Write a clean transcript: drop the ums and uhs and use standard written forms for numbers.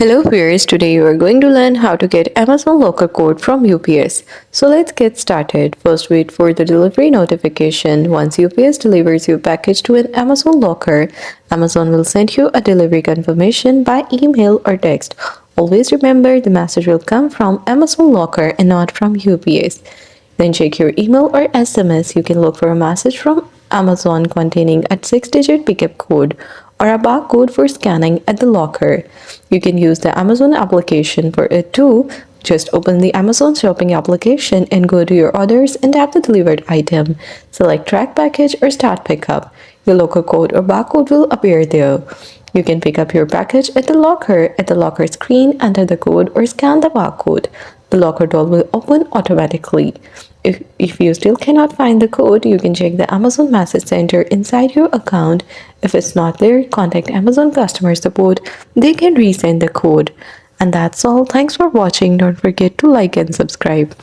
Hello viewers, today you are going to learn how to get Amazon locker code from UPS. So let's get started. First wait for the delivery notification. Once UPS delivers your package to an Amazon locker, Amazon will send you a delivery confirmation by email or text. Always remember the message will come from Amazon locker and not from UPS. Then check your email or SMS. You can look for a message from Amazon containing a 6-digit pickup code or a barcode for scanning at the locker. You can use the Amazon application for it too. Just open the Amazon shopping application and go to your orders and tap the delivered item. Select track package or start pickup. Your locker code or barcode will appear there. You can pick up your package at the locker. At the locker screen, enter the code or scan the barcode. The locker door will open automatically. If you still cannot find the code, you can check the Amazon Message Center inside your account. If it's not there, contact Amazon customer support. They can resend the code. And that's all. Thanks for watching. Don't forget to like and subscribe.